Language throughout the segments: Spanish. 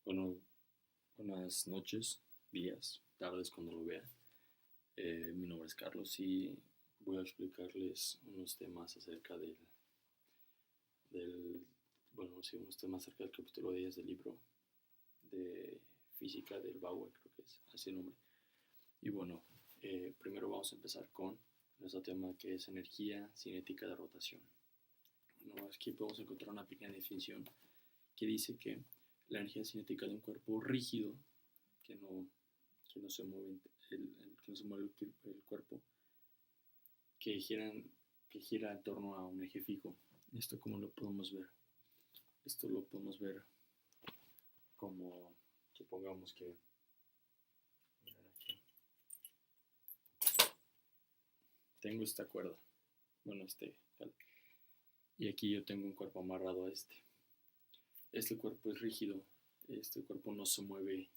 Bueno, buenas noches, días, tardes cuando lo vean. Mi nombre es Carlos y voy a explicarles unos temas acerca del sí, unos temas acerca del capítulo 10 del libro de física del Bauer, creo que es así el nombre. Y bueno, primero vamos a empezar con nuestro tema que es energía cinética de rotación. Bueno, aquí podemos encontrar una pequeña definición que dice que la energía cinética de un cuerpo rígido que no, que no se mueve que no se mueve el cuerpo, que gira en torno a un eje fijo. Esto como lo podemos ver. Esto lo podemos ver como, supongamos que, aquí, tengo esta cuerda, bueno, y aquí yo tengo un cuerpo amarrado a este. Este cuerpo es rígido, este cuerpo no se mueve,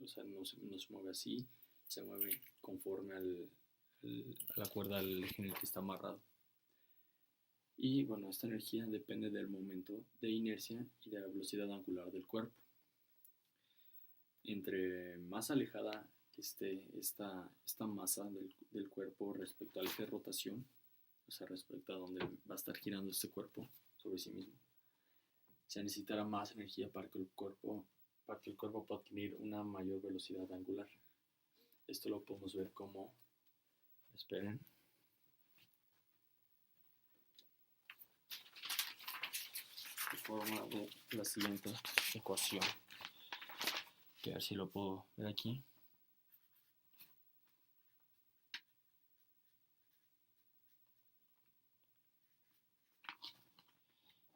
o sea, no se mueve así, se mueve conforme a la cuerda al eje en el que está amarrado. Y bueno, esta energía depende del momento de inercia y de la velocidad angular del cuerpo. Entre más alejada esté esta masa del cuerpo respecto al eje de rotación, o sea, respecto a donde va a estar girando este cuerpo sobre sí mismo, se necesitará más energía para que el cuerpo pueda adquirir una mayor velocidad angular. Esto lo podemos ver como, esperen, de forma de la siguiente ecuación, que a ver si lo puedo ver aquí.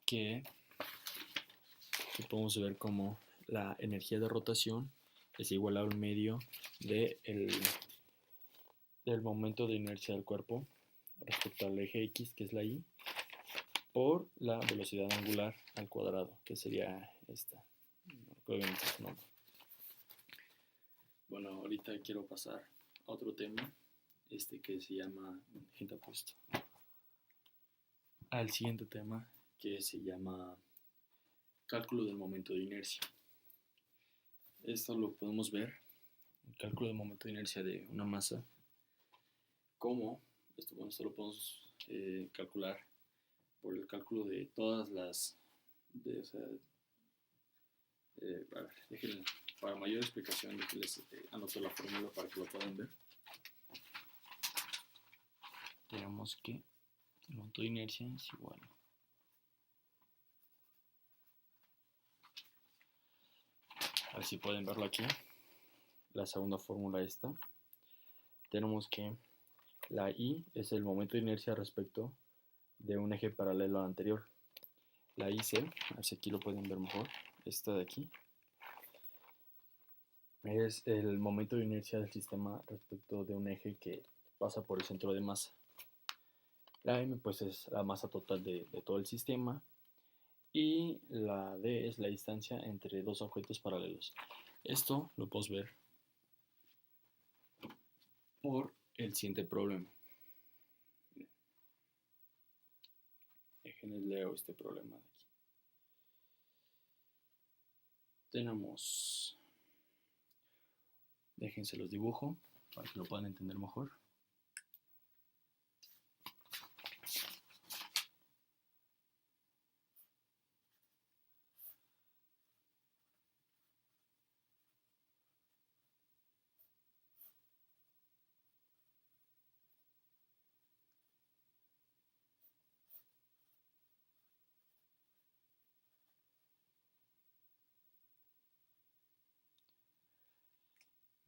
Que podemos ver como la energía de rotación es igual a un medio del momento de inercia del cuerpo respecto al eje X, que es la Y, por la velocidad angular al cuadrado, que sería esta. No recuerdo bien su nombre. Bueno, ahorita quiero pasar a otro tema, que se llama, gente apuesto, al siguiente tema que se llama cálculo del momento de inercia. Esto lo podemos ver, el cálculo del momento de inercia de una masa, como esto lo podemos calcular por el cálculo de todas las, o sea, para mayor explicación, les anoto la fórmula para que lo puedan ver. Tenemos que el momento de inercia es igual a ver si pueden verlo aquí. La segunda fórmula esta. Tenemos que la I es el momento de inercia respecto de un eje paralelo al anterior. La IC, a ver si aquí lo pueden ver mejor, esta de aquí, es el momento de inercia del sistema respecto de un eje que pasa por el centro de masa. La M pues es la masa total de todo el sistema y la D es la distancia entre dos objetos paralelos. Esto lo podemos ver por el siguiente problema. Déjenles leo este problema de aquí. Tenemos, déjense los dibujo para que lo puedan entender mejor.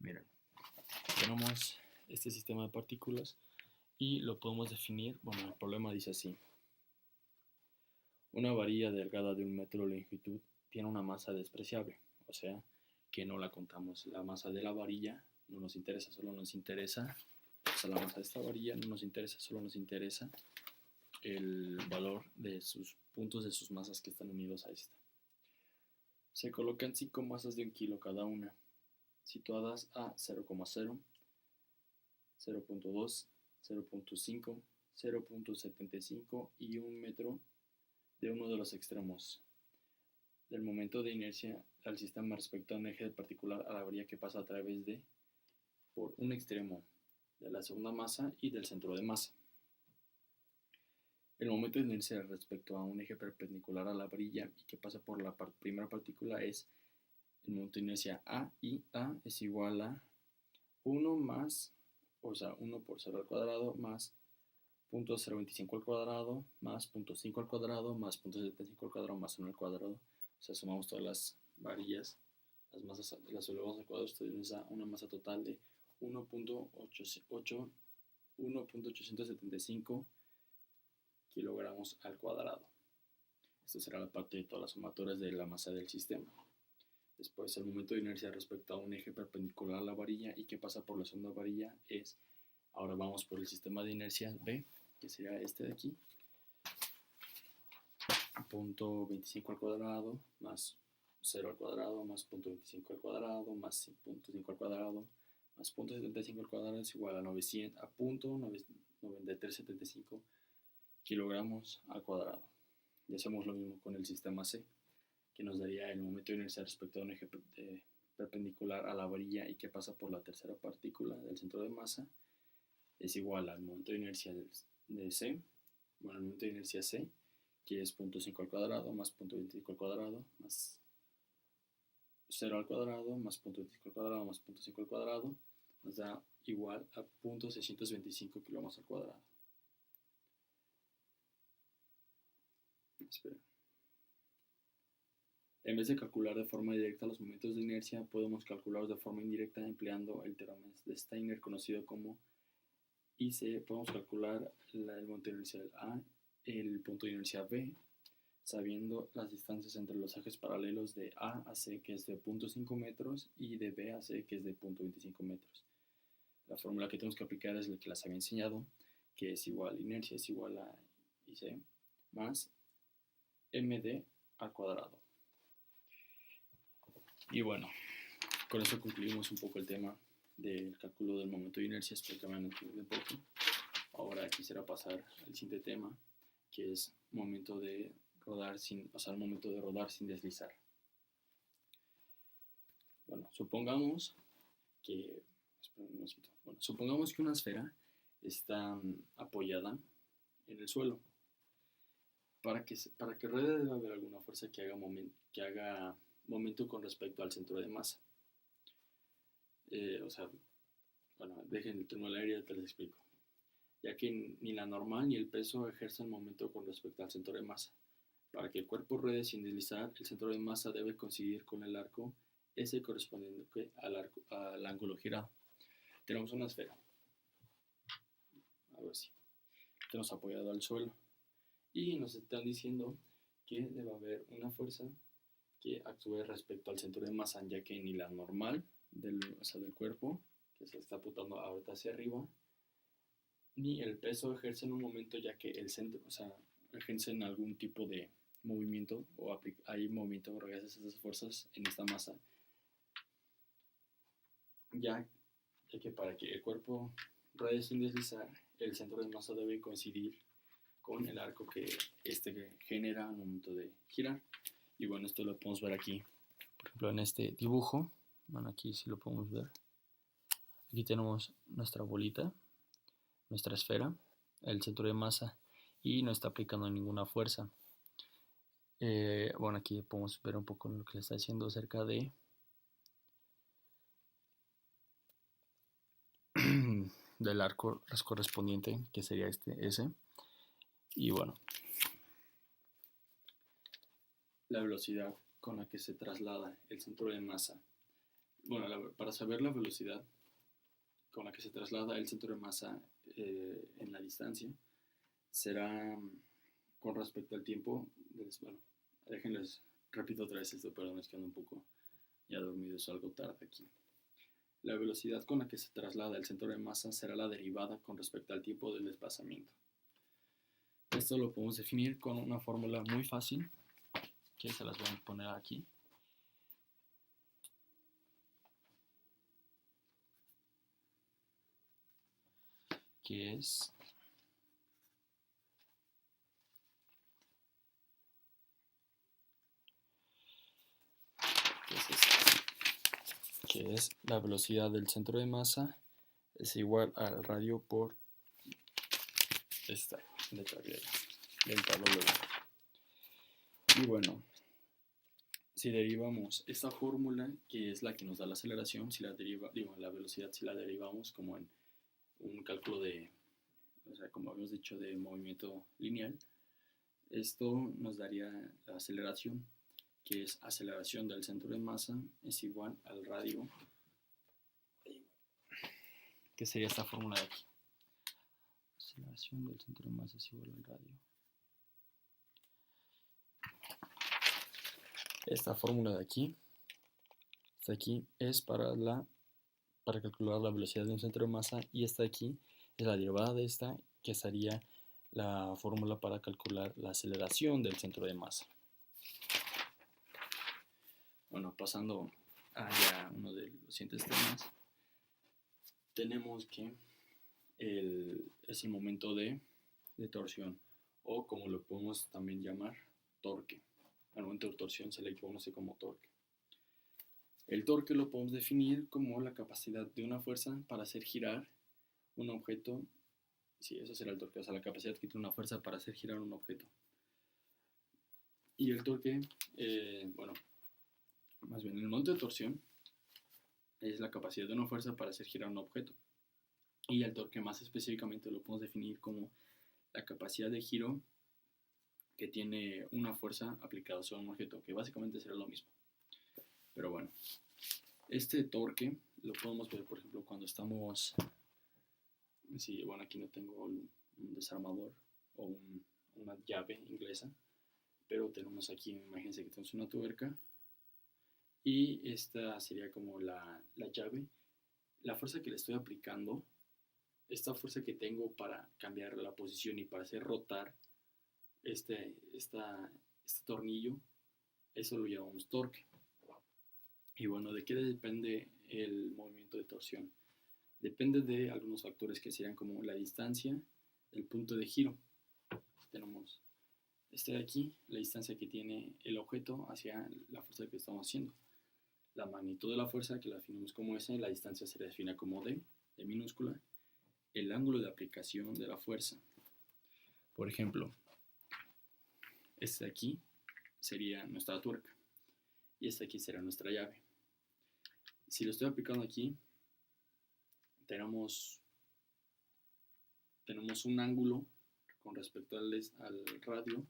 Miren, tenemos este sistema de partículas y lo podemos definir, bueno, el problema dice así. Una varilla delgada de 1 metro de longitud tiene una masa despreciable, o sea, que no la contamos. La masa de la varilla no nos interesa, solo nos interesa, o sea, la masa de esta varilla no nos interesa, solo nos interesa el valor de sus puntos de sus masas que están unidos a esta. Se colocan 5 masas de 1 kilo cada una, situadas a 0,0, 0.2, 0.5, 0.75 y 1 metro de uno de los extremos. del momento de inercia al sistema respecto a un eje particular a la varilla que pasa a través de por un extremo de la segunda masa y del centro de masa. El momento de inercia respecto a un eje perpendicular a la varilla y que pasa por la primera partícula es el momento de inercia A, y A es igual a 1 más, o sea, 1 por 0 al cuadrado más 0.025 al cuadrado más 0.5 al cuadrado más 0.75 al cuadrado más 1 al cuadrado. O sea, sumamos todas las varillas, las masas, las elevamos al cuadrado, esto nos da una masa total de 1.875 kilogramos al cuadrado. Esto será la parte de todas las sumatoras de la masa del sistema. Después, el momento de inercia respecto a un eje perpendicular a la varilla y que pasa por la segunda varilla es, ahora vamos por el sistema de inercia B, que sería este de aquí, 0.25 al cuadrado más 0 al cuadrado más 0.25 al cuadrado más 0.5 al cuadrado más 0.75 al cuadrado es igual a 0.9375 kilogramos al cuadrado. Y hacemos lo mismo con el sistema C, que nos daría el momento de inercia respecto a un eje perpendicular a la varilla y que pasa por la tercera partícula del centro de masa es igual al momento de inercia de C, bueno, el momento de inercia C, que es 0.5 al cuadrado más 0.25 al cuadrado más 0 al cuadrado más 0.25 al cuadrado más 0.5 al cuadrado nos da igual a 0.625 kilogramos al cuadrado. Espera. En vez de calcular de forma directa los momentos de inercia, podemos calcularlos de forma indirecta empleando el teorema de Steiner conocido como IC. Podemos calcular el momento de inercia del A, el punto de inercia B, sabiendo las distancias entre los ejes paralelos de A a C, que es de 0.5 metros, y de B a C, que es de 0.25 metros. La fórmula que tenemos que aplicar es la que les había enseñado, que es igual, inercia es igual a IC más MD al cuadrado. Y bueno, con eso concluimos un poco el tema del cálculo del momento de inercia. Espero que me han entendido un poco. Ahora quisiera pasar al siguiente tema, que es momento de rodar sin, momento de rodar sin deslizar. Bueno, supongamos que una esfera está apoyada en el suelo. Para que ruede debe haber alguna fuerza que haga momento con respecto al centro de masa. Dejen el término al aire y te les explico. Ya que ni la normal ni el peso ejercen momento con respecto al centro de masa. Para que el cuerpo ruede sin deslizar, el centro de masa debe coincidir con el arco S correspondiente al ángulo girado. Tenemos una esfera. A ver si tenemos apoyado al suelo. Y nos están diciendo que debe haber una fuerza que actúe respecto al centro de masa, ya que ni la normal del cuerpo, que se está apuntando ahorita hacia arriba, ni el peso ejercen un momento, ya que el centro, ejercen algún tipo de movimiento o hay movimiento gracias a esas fuerzas en esta masa, ya que para que el cuerpo ruede sin deslizar, el centro de masa debe coincidir con el arco que genera al momento de girar. Y bueno, esto lo podemos ver aquí, por ejemplo, en este dibujo. Bueno, aquí sí lo podemos ver. Aquí tenemos nuestra bolita, nuestra esfera, el centro de masa, y no está aplicando ninguna fuerza. Bueno, aquí podemos ver un poco lo que está haciendo acerca de del arco correspondiente, que sería S. Y bueno, la velocidad con la que se traslada el centro de masa. Bueno, para saber la velocidad con la que se traslada el centro de masa en la distancia será con respecto al tiempo. Déjenles, repito otra vez esto, perdón, es que ando un poco ya dormido, es algo tarde aquí. La velocidad con la que se traslada el centro de masa será la derivada con respecto al tiempo del desplazamiento. Esto lo podemos definir con una fórmula muy fácil, que se las voy a poner aquí. Que es que es esta, que es la velocidad del centro de masa es igual al radio por esta letra griega, delta W. Y bueno, si derivamos esta fórmula, que es la que nos da la aceleración, si la la velocidad, si la derivamos como en un cálculo de, o sea, como habíamos dicho, de movimiento lineal, esto nos daría la aceleración, que es aceleración del centro de masa es igual al radio, que sería esta fórmula de aquí. Aceleración del centro de masa es igual al radio. Esta fórmula de aquí, esta aquí es para calcular la velocidad de un centro de masa, y esta de aquí es la derivada de esta, que sería la fórmula para calcular la aceleración del centro de masa. Bueno, pasando a ya uno de los siguientes temas, tenemos que es el momento de torsión, o como lo podemos también llamar, torque. Al momento de torsión se le conoce como torque. El torque lo podemos definir como la capacidad de una fuerza para hacer girar un objeto. Sí, eso será el torque, o sea, la capacidad que tiene una fuerza para hacer girar un objeto. Y el torque, bueno, más bien el momento de torsión es la capacidad de una fuerza para hacer girar un objeto. Y el torque más específicamente lo podemos definir como la capacidad de giro que tiene una fuerza aplicada sobre un objeto, que básicamente será lo mismo. Pero bueno, este torque lo podemos ver, por ejemplo, cuando estamos, sí, bueno, aquí no tengo un desarmador o una llave inglesa, pero tenemos aquí, imagínense que tenemos una tuerca, y esta sería como la llave. La fuerza que le estoy aplicando, esta fuerza que tengo para cambiar la posición y para hacer rotar este tornillo, eso lo llamamos torque. Y bueno, ¿de qué depende el movimiento de torsión? Depende de algunos factores que serían como la distancia del punto de giro. Tenemos este de aquí, la distancia que tiene el objeto hacia la fuerza que estamos haciendo. La magnitud de la fuerza, que la definimos como S, la distancia se define como D, D minúscula. El ángulo de aplicación de la fuerza. Por ejemplo, este de aquí sería nuestra tuerca y esta aquí será nuestra llave. Si lo estoy aplicando aquí, tenemos un ángulo con respecto al radio,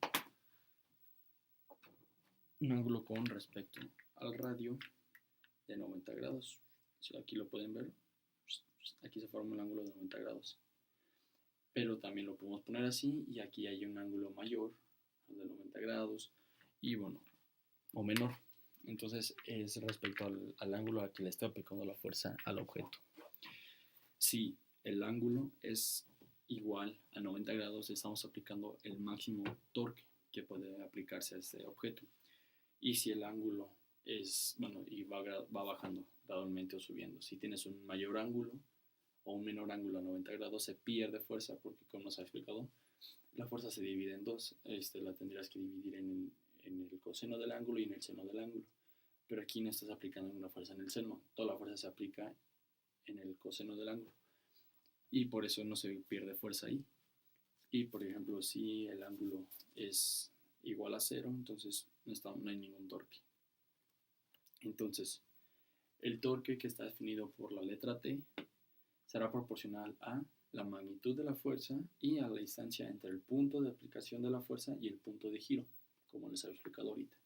un ángulo con respecto al radio de 90 grados. Si aquí lo pueden ver, aquí se forma un ángulo de 90 grados. Pero también lo podemos poner así, y aquí hay un ángulo mayor de 90 grados y bueno, o menor. Entonces es respecto al ángulo al que le estoy aplicando la fuerza al objeto. Si el ángulo es igual a 90 grados, estamos aplicando el máximo torque que puede aplicarse a este objeto. Y si el ángulo es, bueno, y va bajando gradualmente o subiendo. Si tienes un mayor ángulo o un menor ángulo a 90 grados, se pierde fuerza, porque como nos ha explicado, la fuerza se divide en dos. La tendrías que dividir en el coseno del ángulo y en el seno del ángulo. Pero aquí no estás aplicando una fuerza en el seno, toda la fuerza se aplica en el coseno del ángulo. Y por eso no se pierde fuerza ahí. Y por ejemplo, si el ángulo es igual a 0, entonces no hay ningún torque. Entonces, el torque, que está definido por la letra T, será proporcional a la magnitud de la fuerza y a la distancia entre el punto de aplicación de la fuerza y el punto de giro, como les he explicado ahorita.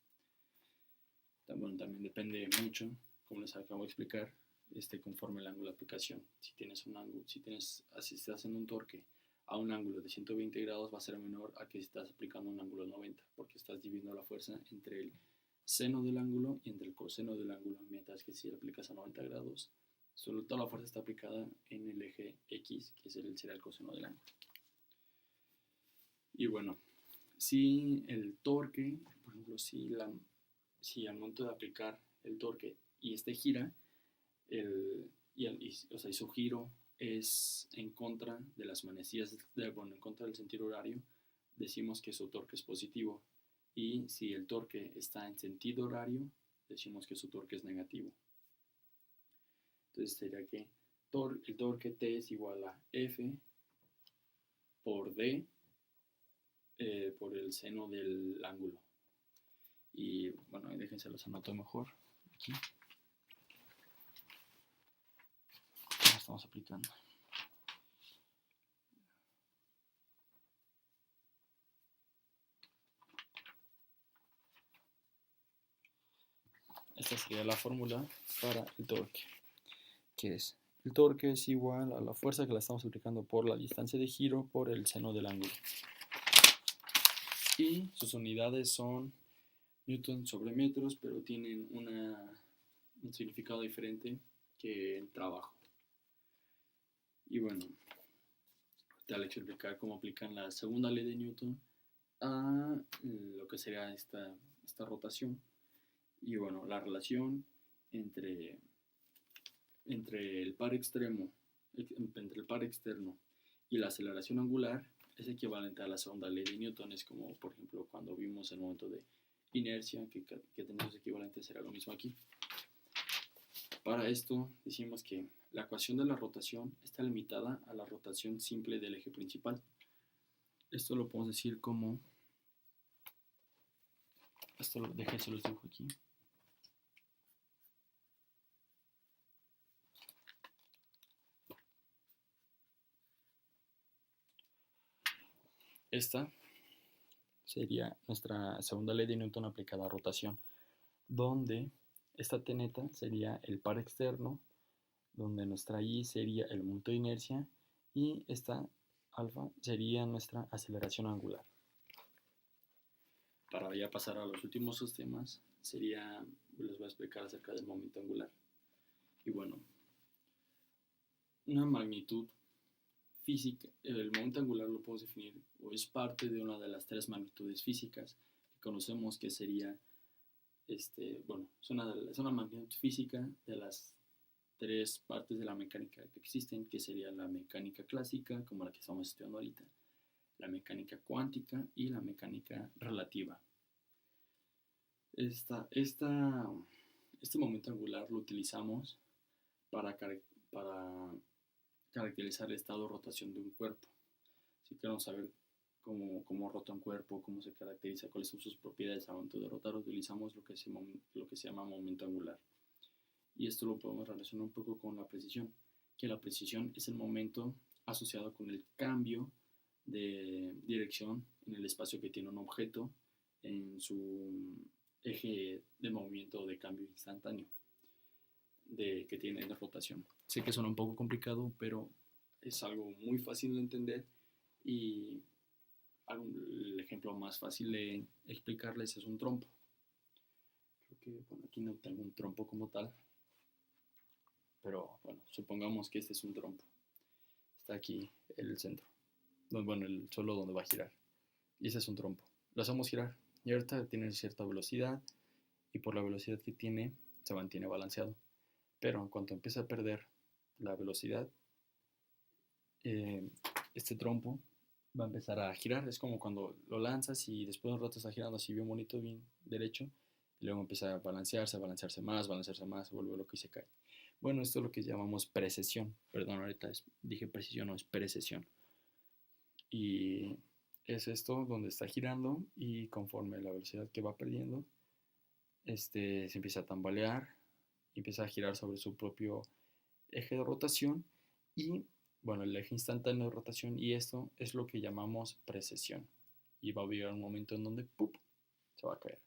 También depende mucho, como les acabo de explicar, conforme el ángulo de aplicación. Si estás haciendo un torque a un ángulo de 120 grados, va a ser menor a que si estás aplicando un ángulo de 90, porque estás dividiendo la fuerza entre el seno del ángulo y entre el coseno del ángulo, mientras que si aplicas a 90 grados, solo toda la fuerza está aplicada en el eje X, que será el coseno del ángulo. Y bueno, si el torque, por ejemplo, si al momento de aplicar el torque y gira, y su giro es en contra de las manecillas, en contra del sentido horario, decimos que su torque es positivo. Y si el torque está en sentido horario, decimos que su torque es negativo. Entonces sería que el torque T es igual a F por D por el seno del ángulo. Y bueno, déjense los anoto mejor aquí. ¿Cómo estamos aplicando? Esta sería la fórmula para el torque, que es el torque es igual a la fuerza que la estamos aplicando por la distancia de giro por el seno del ángulo. Y sus unidades son newton sobre metros, pero tienen un significado diferente que el trabajo. Y bueno, te voy a explicar cómo aplican la segunda ley de Newton a lo que sería esta rotación. Y bueno, la relación entre el par externo y la aceleración angular es equivalente a la segunda ley de Newton. Es como, por ejemplo, cuando vimos el momento de inercia, que tenemos equivalente, será lo mismo aquí. Para esto decimos que la ecuación de la rotación está limitada a la rotación simple del eje principal. Esto lo podemos decir como... Déjense los dibujo aquí. Esta sería nuestra segunda ley de Newton aplicada a rotación, donde esta t neta sería el par externo, donde nuestra i sería el momento de inercia y esta alfa sería nuestra aceleración angular. Para ya pasar a los últimos dos temas, les voy a explicar acerca del momento angular. Y bueno, una magnitud física, el momento angular lo podemos definir o es parte de una de las tres magnitudes físicas que conocemos, que sería, es una magnitud física de las tres partes de la mecánica que existen, que sería la mecánica clásica, como la que estamos estudiando ahorita, la mecánica cuántica y la mecánica relativa. Este momento angular lo utilizamos para caracterizar el estado de rotación de un cuerpo. Si queremos saber cómo rota un cuerpo, cómo se caracteriza, cuáles son sus propiedades al momento de rotar, utilizamos lo que se llama momento angular. Y esto lo podemos relacionar un poco con la precisión, que la precisión es el momento asociado con el cambio de dirección en el espacio que tiene un objeto en su eje de movimiento de cambio instantáneo que tiene de rotación. Sé que suena un poco complicado, pero es algo muy fácil de entender, y el ejemplo más fácil de explicarles es un trompo. Creo que aquí no tengo un trompo como tal, pero bueno, supongamos que este es un trompo. Está aquí el centro, el suelo donde va a girar, y ese es un trompo. Lo hacemos girar y ahorita tiene cierta velocidad, y por la velocidad que tiene se mantiene balanceado. Pero en cuanto empieza a perder la velocidad, este trompo va a empezar a girar. Es como cuando lo lanzas y después de un rato está girando así bien bonito, bien derecho, y luego empieza a balancearse más, se vuelve loco y se cae. Bueno, esto es lo que llamamos precesión. Perdón, ahorita dije precisión, no, es precesión. Y es esto donde está girando, y conforme la velocidad que va perdiendo, se empieza a tambalear y empieza a girar sobre su propio eje de rotación, y bueno, el eje instantáneo de rotación, y esto es lo que llamamos precesión, y va a llegar un momento en donde ¡pup!, se va a caer.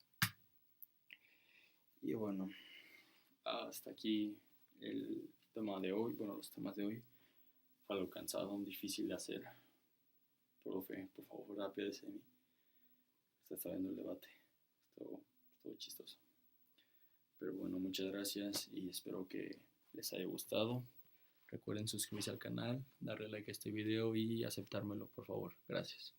Y bueno, hasta aquí el tema de hoy. Bueno, los temas de hoy, algo cansado, difícil de hacer. Profe, por favor, apiádese de mí. Está viendo el debate. Estuvo chistoso. Pero bueno, muchas gracias y espero que les haya gustado. Recuerden suscribirse al canal, darle like a este video y aceptármelo, por favor. Gracias.